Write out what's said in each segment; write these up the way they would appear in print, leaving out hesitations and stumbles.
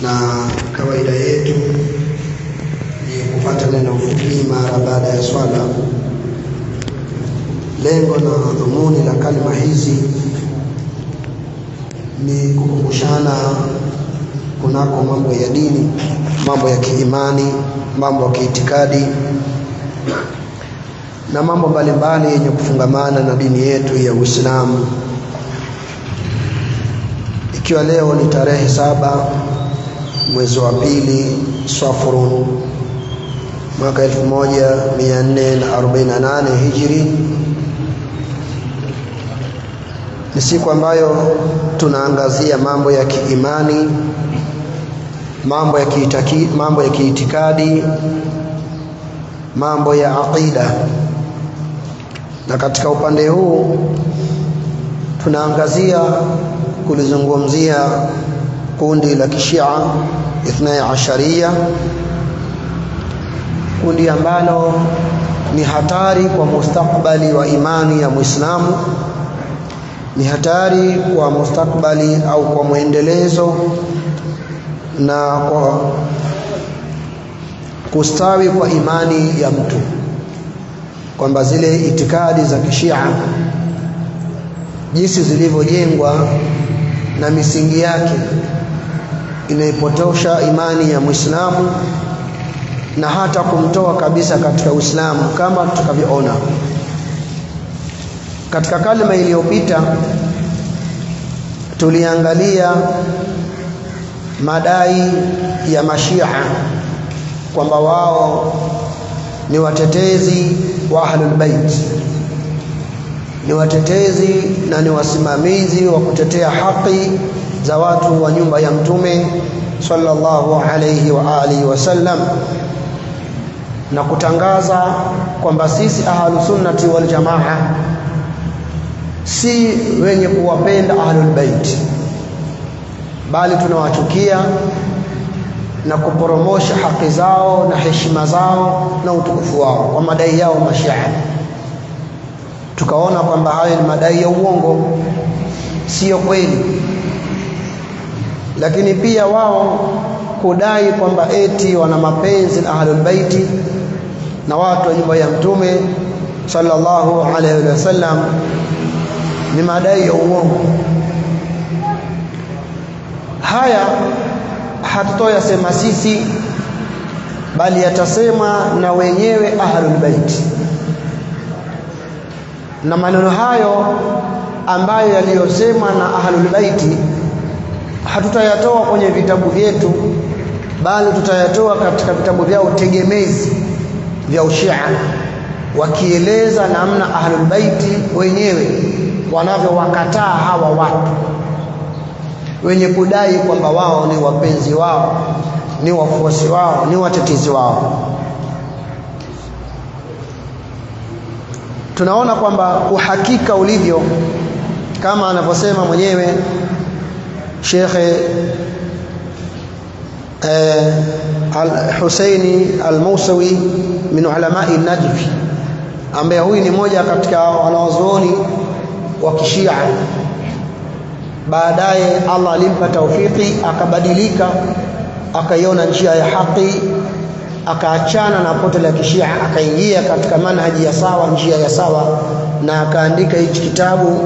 na kawaida yetu ni kupata neno fupi mara baada ya swala. Lengo na dhumuni la kalima hizi ni kukumbushana kunako mambo ya dini, mambo ya kiimani, mambo ya kiitikadi na mambo mbalimbali yenye kufungamana na dini yetu ya Uislamu. Ikiwa leo ni tarehe 7 mwezi wa 2 Safar mwaka 1448 Hijri, ni siku ambayo tunaangazia mambo ya kiimani, mambo ya kiitikadi, mambo ya aqida. Na katika upande huu tunaangazia kulizungumzia kundi la Kishia Ithna Ashariya, kundi ambalo ni hatari kwa mustakbali wa imani ya Muislamu, ni hatari kwa mustakbali au kwa muendelezo na kwa kustawi kwa imani ya mtu, kwamba zile itikadi za Kishia jinsi zilivyojengwa na misingi yake inaipotosha imani ya Muislamu na hata kumtoa kabisa katika Uislamu, kama tutakavyoona katika kalima iliyopita. Tuliangalia madai ya Mashia kwamba wao ni watetezi wa Ahlul Bait, ni watetezi na ni wasimamizi wa kutetea haki za watu wa nyumba ya Mtume sallallahu alayhi wa alihi wasallam, na kutangaza kwamba sisi Ahlus Sunnati wal Jamaa si wenye kuwapenda Ahlul Bait, bali tunawachukia na kuporomosha haki zao na heshima zao na utukufu wao kwa madai yao Mashia. Tukaona kwamba hayo ni madai ya uongo, sio kweli. Lakini pia wao kudai kwamba eti wana mapenzi na Ahlul Bait na watu wa nyumba ya Mtume sallallahu alaihi wasallam ni madai ya uongo. Haya hatutoyasema sisi, bali yatasema na wenyewe Ahlul Bait, na maneno hayo ambayo yaliyosema na Ahlul Bait hatutayatoa kwenye vitabu vyetu, bali tutayatoa katika vitabu vyao tegemezi vya Ushia, wakieleza namna Ahlul Bait wenyewe wanavyowakataa hawa watu wenye kudai kwamba wao ni wapenzi wao, ni wafuasi wao, ni watetezi wao. Tunaona kwamba uhakika ulivyo kama anavyosema mwenyewe Sheikh Al-Husaini Al-Musawi min ulamai Najf, ambaye huyu ni moja katika wanazuoni wa Kishia. Baadaye Allah alimpa taufiki, akabadilika, akaiona njia ya haki, akaachana na pote la Kishia, akaingia katika manhaji ya sawa, njia ya sawa, na akaandika hichi kitabu,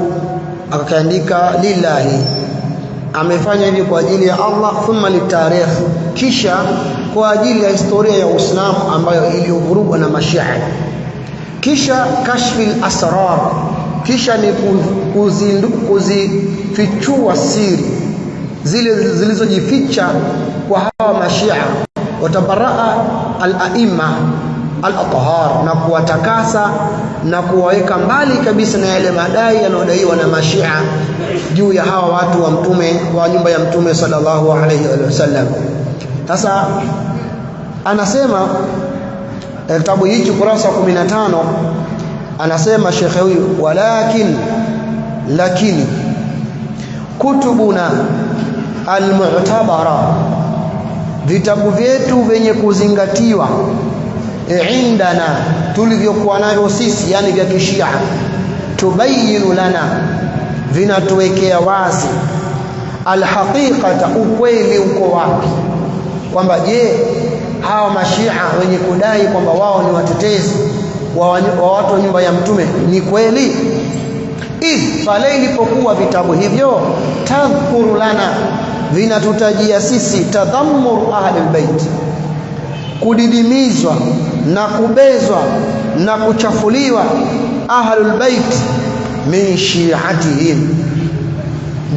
akaandika lillahi. Amefanya hivi kwa ajili ya Allah, thumma litarikh, kisha kwa ajili ya historia ya Uislamu ambayo iliyovurugwa na Mashia, kisha kashfil asrar, kisha ni kuzifichua siri zile zilizojificha kwa hawa Mashia, watabaraa al-aimma al-athhar, na kuwatakasa na kuwaweka mbali kabisa na yale madai yanayodaiwa na Mashia juu ya hawa watu wa Mtume wa nyumba ya Mtume sallallahu alayhi wasallam. Sasa anasema kitabu hichi kurasa 15, anasema Sheikh huyu, lakini kutubuna almu'tabara, vitabu vyetu vyenye kuzingatiwa, indana, tulivyokuwa navyo sisi, yani vya Kishia, tubayinu lana, vinatuwekea wazi alhaqiqata, ukweli uko wapi, kwamba je, hawa mashia wenye kudai kwamba wao ni watetezi wa watu wa nyumba ya mtume ni kweli? Pale ilipokuwa vitabu hivyo tadhkuru lana, vinatutajia sisi tadhammur ahli albayt, kudidimizwa na kubezwa na kuchafuliwa ahlul bait min shi'atihim,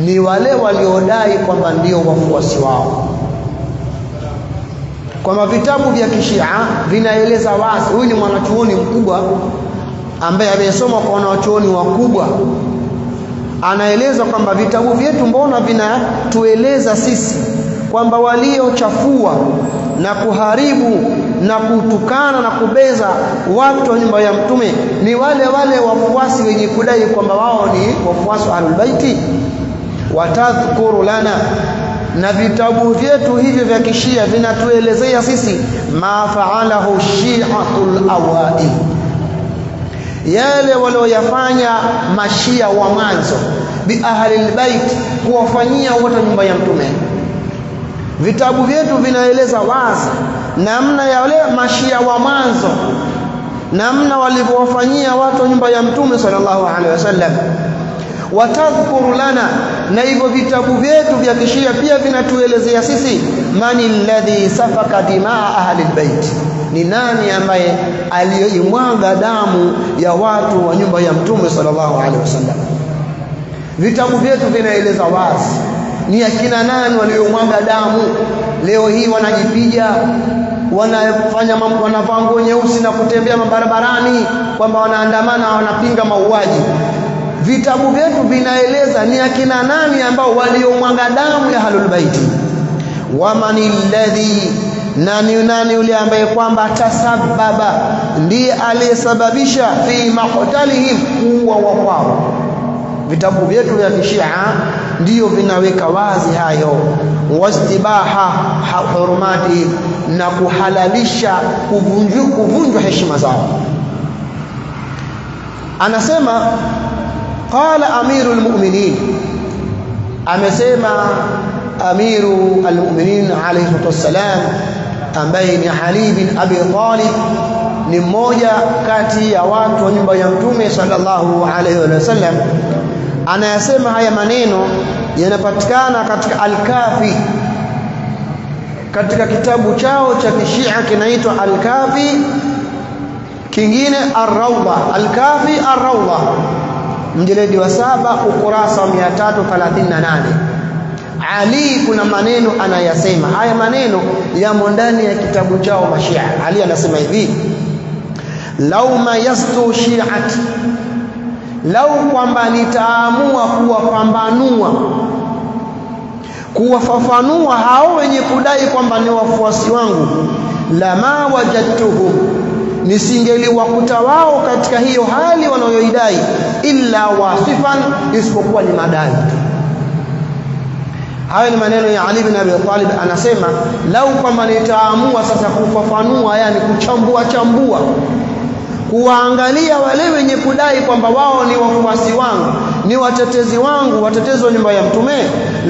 ni wale waliodai kwamba ndio wafuasi wao. Kwamba vitabu vya kishia vinaeleza wazi, huyu ni mwanachuoni mkubwa ambaye amesoma kwa wanachuoni wakubwa, anaeleza kwamba vitabu vyetu mbona vinatueleza sisi kwamba waliochafua na kuharibu na kutukana na kubeza watu wa nyumba ya mtume ni wale wafuasi wenye kudai kwamba wao ni wafuasi wa ahlul baiti. Watadhkuru lana, na vitabu vyetu hivyo vya kishia vinatuelezea sisi ma fa'alahu shi'atul awail, yale walioyafanya mashia wa mwanzo bi ahlil bait, kuwafanyia watu wa nyumba ya mtume. Vitabu vyetu vinaeleza wazi namna ya wale mashia wa mwanzo, namna walivyowafanyia watu wa nyumba ya mtume sallallahu alaihi wasallam. Watadhkuru lana, na hivyo vitabu vyetu vya kishia pia vinatuelezea sisi mani alladhi safaka dimaa ahli albayt, ni nani ambaye aliyoimwaga damu ya watu wa nyumba ya mtume sallallahu alaihi wasallam. Vitabu vyetu vinaeleza wazi ni akina nani waliomwaga damu. Leo hii wanajipiga, wanavaa nguo nyeusi na kutembea mabarabarani kwamba wanaandamana, wanapinga mauaji. Vitabu vyetu vinaeleza ni akina nani ambao waliomwaga damu ya ahlul baiti. Wamani alladhi, nani yule ambaye kwamba tasababa, ndiye aliyesababisha fi maqtalihim, kuwa wao. Vitabu vyetu vya kishia ndiyo vinaweka wazi hayo. Wastibaha hurumati, na kuhalalisha kuvunjwa heshima zao. Anasema qala amirul mu'minin, amesema amiru almu'minin alayhi wassalam, ambaye ni Ali bin Abi Talib, ni mmoja kati ya watu wa nyumba ya mtume sallallahu alayhi wasallam. Anayasema haya maneno yanapatikana katika Al-Kafi, katika kitabu chao cha kishia kinaitwa Al-Kafi, kingine Ar-Rawda. Al-Kafi Ar-Rawda, mjeledi wa 7 ukurasa wa 338. Ali kuna maneno anayasema, haya maneno yamo ndani ya kitabu chao mashia. Ali anasema hivi: lau ma yastu shi'ati, lau kwamba nitaamua kuwapambanua, kuwafafanua hao wenye kudai kwamba ni wafuasi wangu, lama wajadtuhum, nisingeliwakuta wao katika hiyo hali wanayoidai, illa wasifan, isipokuwa ni madai. Hayo ni maneno ya Ali bin Abi Talib. Anasema lau kwamba nitaamua sasa kufafanua, yani kuchambua, kuwaangalia wale wenye kudai kwamba wao ni wafuasi wangu, ni watetezi wangu, watetezi wa nyumba ya mtume,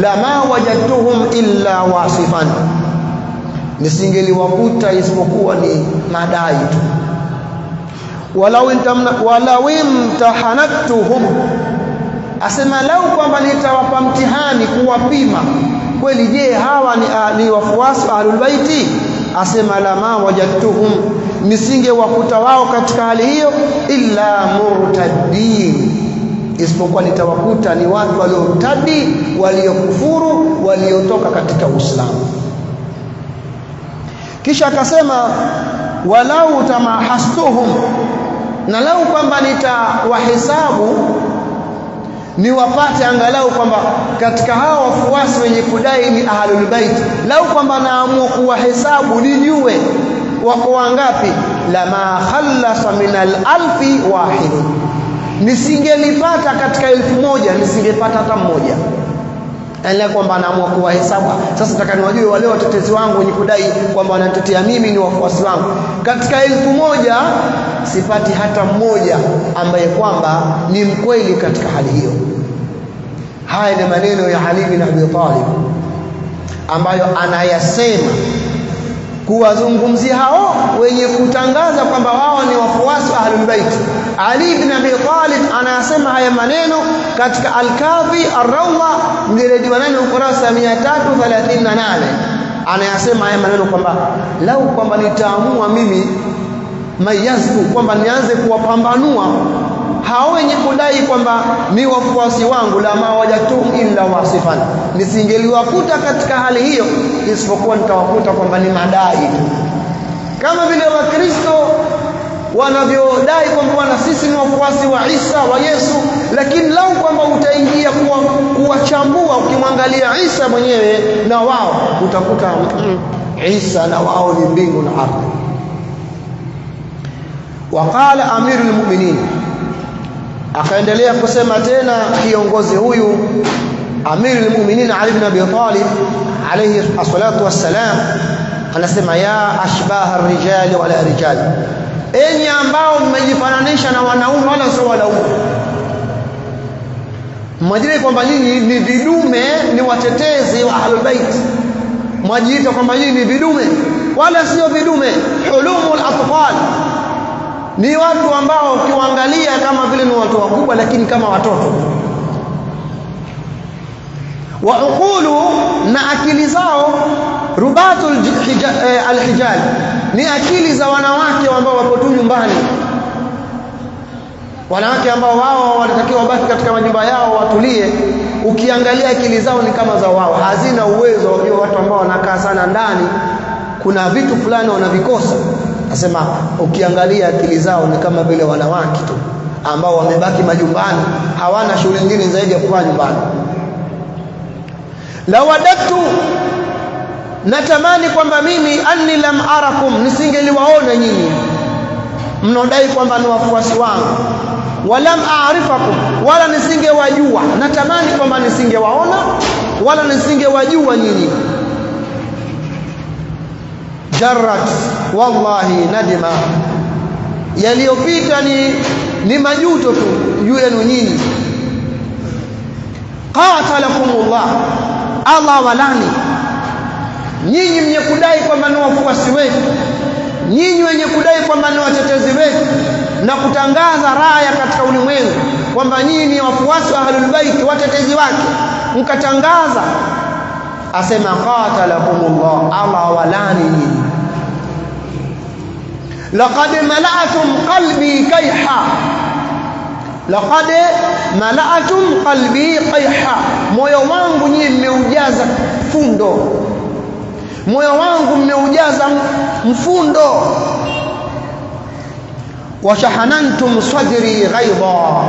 lama wajadtuhum illa wasifan, nisingeliwakuta isipokuwa ni madai tu. Walau imtahanatuhum, asema lau kwamba nitawapa mtihani, kuwapima kweli, je hawa ni wafuasi wa ahlul baiti, asema lama wajadtuhum, nisingewakuta wao katika hali hiyo, illa murtaddin, isipokuwa nitawakuta ni watu waliotadi, waliokufuru, waliotoka katika Uislamu. Kisha akasema walau tamahastuhum, na lau kwamba nitawahesabu, niwapate angalau kwamba katika hao wafuasi wenye kudai ni ahlul bait, lau kwamba naamua kuwahesabu nijue wako wangapi, lama khallasa min al-alfi wahid, nisingelipata katika 1000, nisingepata hata mmoja. Yaani kwamba naamua kuwahesabu, sasa nataka niwajue wale watetezi wangu wenye kudai kwamba wanatetea mimi ni wafuasi wangu, katika 1000 sipati hata mmoja ambaye kwamba ni mkweli katika hali hiyo. Haya ni maneno ya Ali bin Abi Talib ambayo anayasema kuwazungumzia hao wenye kutangaza kwamba wao ni wafuasi wa Ahlul Bait. Ali ibn Abi Talib anasema haya maneno katika Al-Kafi Ar-Rawda mjeledi wa 8 ukurasa 338. Anayasema haya maneno kwamba lau kwamba nitaamua mimi mayaztu, kwamba nianze kuwapambanua hao wenye kudai kwamba ni wafuasi wangu, la mawajatum illa wasifan, nisingeliwakuta katika hali hiyo isipokuwa nitawakuta kwamba ni madai tu, kama vile Wakristo wanavyodai kwamba sisi ni wafuasi wa Isa wa Yesu. Lakini lau kwamba utaingia kuwachambua, ukimwangalia Isa mwenyewe na wao, utakuta Isa na wao ni mbingu na ardhi. Waqala amirul mu'minin, akaendelea kusema tena kiongozi huyu amirul mu'minin Ali ibn Abi Talib alayhi as-salatu was-salam, anasema ya ashbah ar-rijal wala rijal, enyi ambao mmejifananisha na wanaume wala sio wanaume, mwajiri kwamba nyinyi ni vidume, ni watetezi wa Ahlul Bait, mwajiita kwamba nyinyi ni vidume wala sio vidume. Hulumul atfal, ni watu ambao ukiwaangalia kama vile ni watu wakubwa lakini kama watoto. Wa uqulu, na akili zao, rubatul alhijal, ni akili za wanawake ambao wapo tu nyumbani, wanawake ambao wao wanatakiwa wabaki katika majumba yao watulie. Ukiangalia akili zao ni kama za wao, hazina uwezo. Hiyo watu ambao wanakaa sana ndani, kuna vitu fulani wanavikosa. Nasema ukiangalia akili zao ni kama vile wanawake tu ambao wamebaki majumbani, hawana shughuli nyingine zaidi ya kukaa nyumbani. La wadatu, natamani kwamba mimi anni lam arakum, nisingeliwaona nyinyi mnodai kwamba ni wafuasi wangu, walam aarifakum, wala nisingewajua. Natamani kwamba nisingewaona wala nisingewajua nyinyi. Jarrat wallahi nadima, yaliyopita ni majuto tu juu yenu nyinyi. Qatalakumullah, Allah walani nyinyi mwenye kudai kwamba ni wafuasi wetu, nyinyi wenye kudai kwamba ni watetezi wetu na kutangaza raya katika ulimwengu kwamba nyinyi ni wafuasi wa Ahlul Bait, watetezi wake, mkatangaza. Asema qatalakumullah, Allah walani nyinyi. Laqad mala'atum qalbi kayha, laqad mala'atum qalbi kayha, moyo wangu nyinyi mmeujaza fundo, moyo wangu mmeujaza mfundo. Washahanantum sadri ghaidha,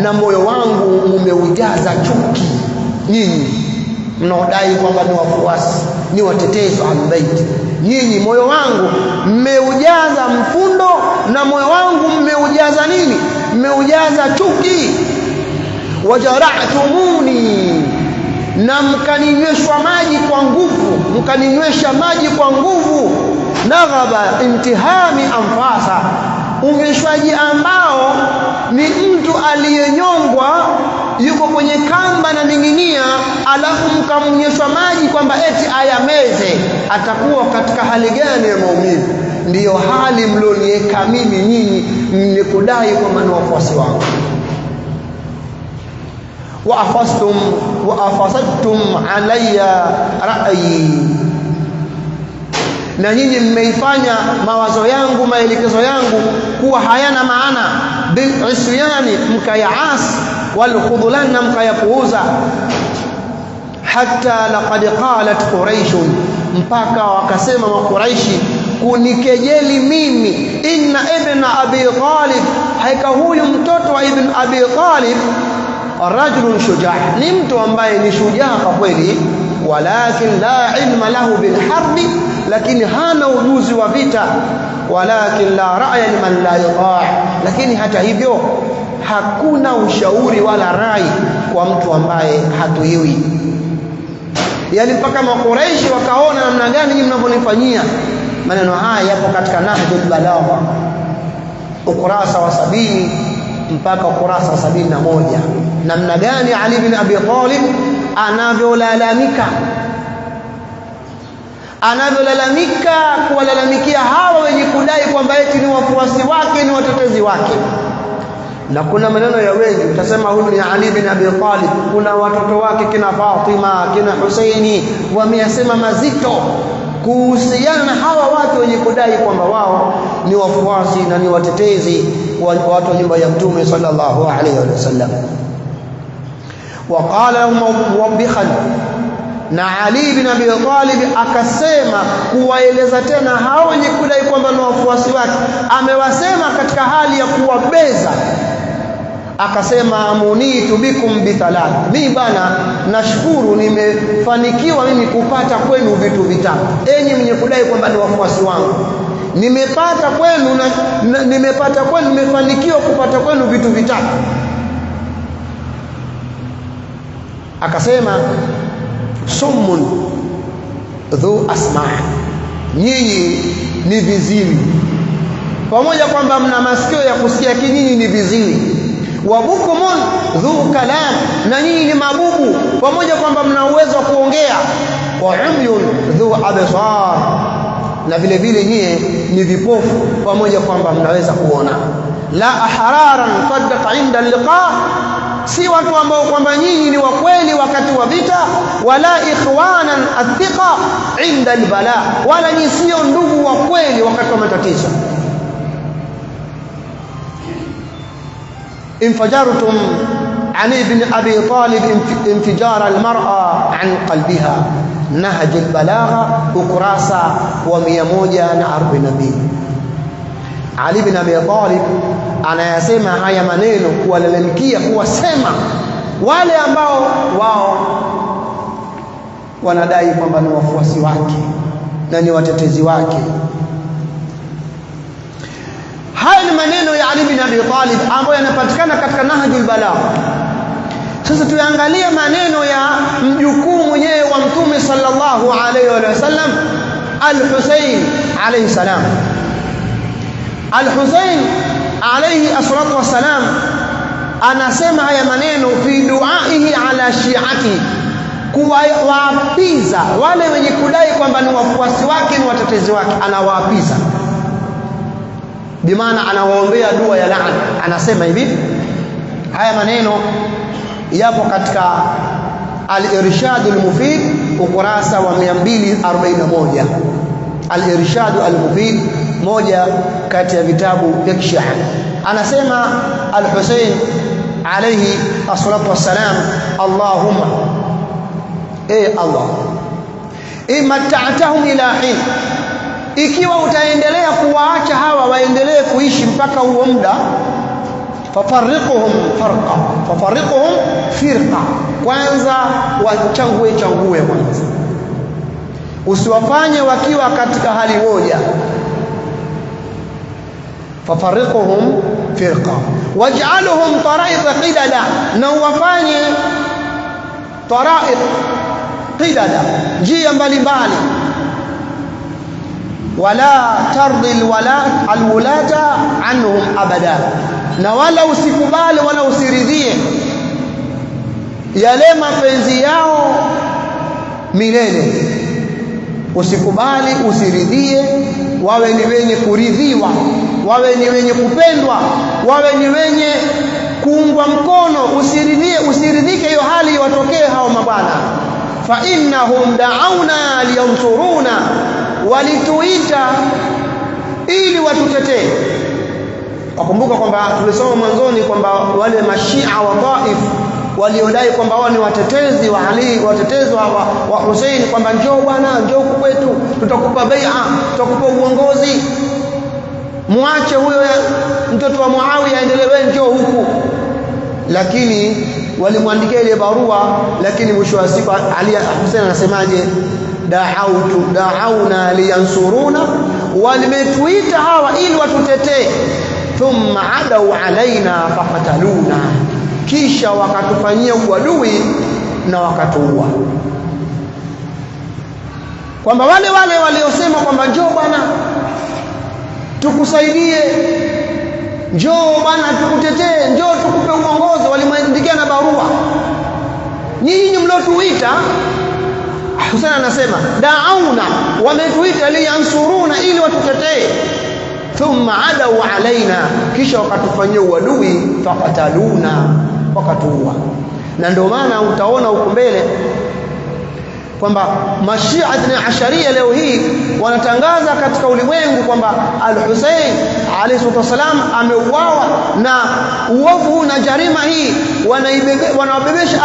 na moyo wangu mmeujaza chuki. Nyinyi mnaodai kwamba ni wafuasi, ni watetezi wa Ahlul Bait, nyinyi moyo wangu mmeujaza mfundo, na moyo wangu mmeujaza nini? Mmeujaza chuki. Wajara'tumuni, na mkaninyweshwa maji kwa nguvu, mkaninywesha maji kwa nguvu. Naghaba intihami anfasa, unyweshwaji ambao ni mtu aliyenyongwa yuko kwenye kamba na ninginia, alafu mkamnyeshwa maji kwamba eti ayameze, atakuwa katika hali gani ya maumivu? Ndiyo hali mloniweka mimi nyinyi mnikudai kwamba ni wafuasi wangu. wa afasadtum alayya ra'yi, na nyinyi mmeifanya mawazo yangu, maelekezo yangu kuwa hayana maana. Bi'isyani, mkayaasi, wal khudlan, na mkayapuuza. Hatta laqad qalat quraish, mpaka wakasema Quraishi kunikejeli mimi, inna ibn Abi Talib, haika huyu mtoto wa ibn Abi Talib rajulun shujaa, ni mtu ambaye ni shujaa kwa kweli, walakin la ilma lahu bil harbi, lakini hana ujuzi wa vita. Walakin la ra'ya liman la yuta', lakini hata hivyo hakuna ushauri wala rai kwa mtu ambaye hatuiwi. Yani mpaka Makuraishi wakaona namna gani nyinyi mnavyonifanyia. Maneno haya yapo katika Nahjul Balagha ukurasa wa 70 mpaka ukurasa wa 71, namna gani Ali bin Abi Talib anavyolalamika, anavyolalamika kuwalalamikia hawa wenye kudai kwamba eti ni wafuasi wake, ni watetezi wake. Na kuna maneno ya wengi, utasema huyu ni Ali bin Abi Talib, kuna watoto wake kina Fatima, kina Husaini, wameyasema mazito kuhusiana na hawa watu wenye kudai kwamba wao ni wafuasi na ni watetezi wa watu wa nyumba ya Mtume sallallahu alaihi wasallam. Waqala muwabbihan, na Ali bin Abi Talib akasema kuwaeleza tena hao wenye kudai kwamba ni wafuasi wake, amewasema katika hali ya kuwabeza. Akasema amunitu bikum bithalath, mimi bana nashukuru nimefanikiwa mimi kupata kwenu vitu vitatu, enyi mwenye kudai kwamba ni wafuasi wangu, nimepata kwenu nimefanikiwa kupata kwenu vitu vitatu. Akasema summun dhu asma', nyinyi ni viziwi, pamoja kwamba mna masikio ya kusikia, nyinyi ni viziwi. Wa bukumun dhu kalam, na nyinyi ni mabubu, pamoja kwamba mna uwezo wa kuongea. Wa umyun dhu absar, na vile vile nyinyi ni vipofu, pamoja kwamba mnaweza kuona. La ahraran saddaqa inda liqa, si watu ambao kwamba nyinyi ni wa kweli wakati wa vita. Wala ikhwanan athiqa inda albala, wala nyinyi sio ndugu wa kweli wakati wa matatizo. انفجرتم عن ابن أبي طالب انفجار المرأة عن قلبها، نهج البلاغة ukurasa wa 142. Ali bin Abi Talib anayasema haya maneno kuwalalamikia, kuwasema wale ambao wao wanadai kwamba ni wafuasi wake na ni watetezi wake. Haya ni maneno ya Ali bin Abi Talib ambayo yanapatikana katika Nahjul Balagha. Sasa tuangalie maneno ya mjukuu mwenyewe wa Mtume sallallahu alaihi wasallam, Al-Husayn alayhi salam. Al-Husayn alayhi assalatu wassalam anasema haya maneno fi duaihi ala shi'ati, kuwaapiza wale wenye kudai kwamba ni wafuasi wake, ni watetezi wake, anawaapiza bimaana anawaombea dua ya laana. Anasema hivi, haya maneno yapo katika Al-Irshad al-Mufid ukurasa wa 241. Al-Irshad al-Mufid, moja kati ya vitabu vya Shia. Anasema Al-Husayn alayhi assalatu wassalam, Allahumma, Allah, imatta'tahum ila hin, ikiwa utaendelea kuwaacha hawa waendelee kuishi mpaka huo muda, fafarriquhum firqa, kwanza wachangue kwanza, usiwafanye wakiwa katika hali moja. Fafarriquhum firqa waj'alhum tara'iq qidada, na wafanye tara'iq qidada, njia mbalimbali. Wala tardi alwulata anhum abada, na wala usikubali wala usiridhie yale mapenzi yao milele. Usikubali, usiridhie, wawe ni wenye kuridhiwa, wawe ni wenye kupendwa, wawe ni wenye kuungwa mkono. Usiridhike hiyo hali watokee hao mabwana. Fa innahum da'auna liyansuruna, walituita ili watutetee. Wakumbuka kwamba tulisoma mwanzoni kwamba wale mashia wa Taif waliodai kwamba wao ni watetezi wa Ali, watetezi wa Hussein, kwamba njoo bwana, njoo huku kwetu, tutakupa bai'a, tutakupa uongozi, muache huyo mtoto wa Muawiya aendelee, wewe njoo huku. Lakini walimwandikia ile barua, lakini mwisho wa siku Ali Hussein anasemaje? da'auna liyansuruna, walimetuita hawa ili watutetee. Thumma adau alaina faqataluna, kisha wakatufanyia uadui na wakatuua. Kwamba wale waliosema kwamba njoo bwana tukusaidie, njoo bwana tukutetee, njoo tukupe uongozi, walimwandikia na barua, nyinyi mlotuita Husain anasema da'auna, wametuita liyansuruna, ili watutetee, thumma adau alaina, kisha wakatufanyia uadui, faqataluna, wakatuua. Na ndio maana utaona huko mbele kwamba Mashia Ithna Asharia leo hii wanatangaza katika ulimwengu kwamba Al-Hussein alayhi wasallam ameuawa, na uovu na jarima hii wanawabebesha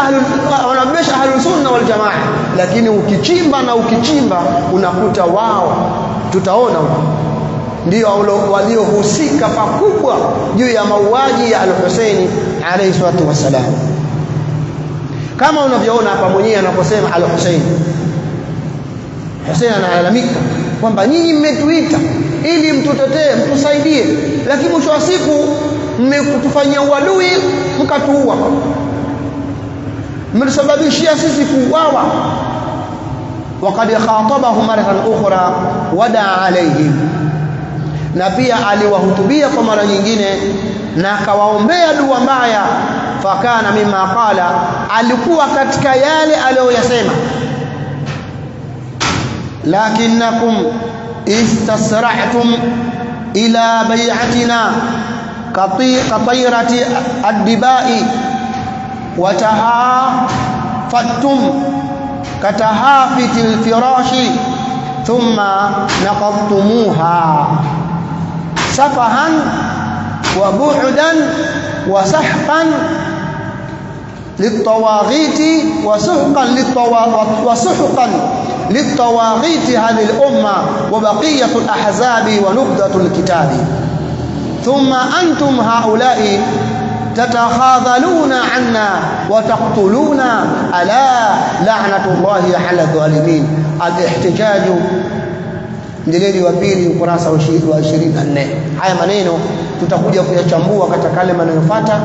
ahlus sunna wal jamaa. Lakini ukichimba unakuta wao, tutaona ndio waliohusika pakubwa juu ya mauaji ya Al-Hussein alayhi wasallam. Kama unavyoona hapa mwenyewe anaposema Al-Hussein, Hussein analalamika kwamba nyinyi mmetuita ili mtutetee, mtusaidie, lakini mwisho wa siku mmekutufanyia uadui, mkatuua, mlisababishia sisi kuuawa. Waqad khatabahu maratan ukhra wada alayhim, na pia aliwahutubia kwa mara nyingine na akawaombea dua mbaya. Fakana mimma qala, alikuwa katika yale aliyoyasema, lakinnakum istasra'tum ila bay'atina katayrati ad-diba'i wa tahafattum katahafitil firashi thumma naqadtumuha safahan wa bu'dan wa sahqan للطواغيت وسحقا للطواغيت هذه الأمة وبقية الأحزاب ونبذة الكتاب. ثم أنتم هؤلاء تتخاذلون عنا وتقتلون، ألا لعنة الله على الظالمين. الاحتجاج mjeledi wa pili ukurasa wa 24. Haya maneno tutakuja kuyachambua katika kale yanayofuata.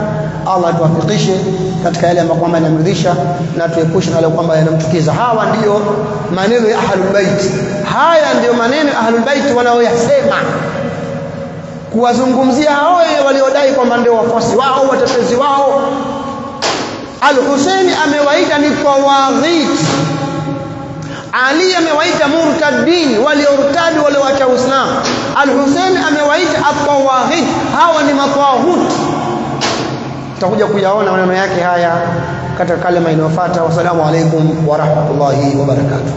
Allah tuwafikishe katika yale ambayo kwamba yanamridhisha na tuepushe na yale kwamba yanamchukiza. Hawa ndio maneno ya Ahlul Bait. Haya ndio maneno ya Ahlul Bait wanaoyasema kuwazungumzia hao waliodai kwamba ndio wafuasi wao, watetezi wao. Al-Hussein amewaita ni tawaghit, Ali amewaita murtadin, waliortadi, walioacha Uislamu. Al-Hussein amewaita at-tawaghit, hawa ni matawahut. Tutakuja kuyaona maneno yake haya katika kalima inayofuata. Wasalamu alaykum wa rahmatullahi wa barakatuh.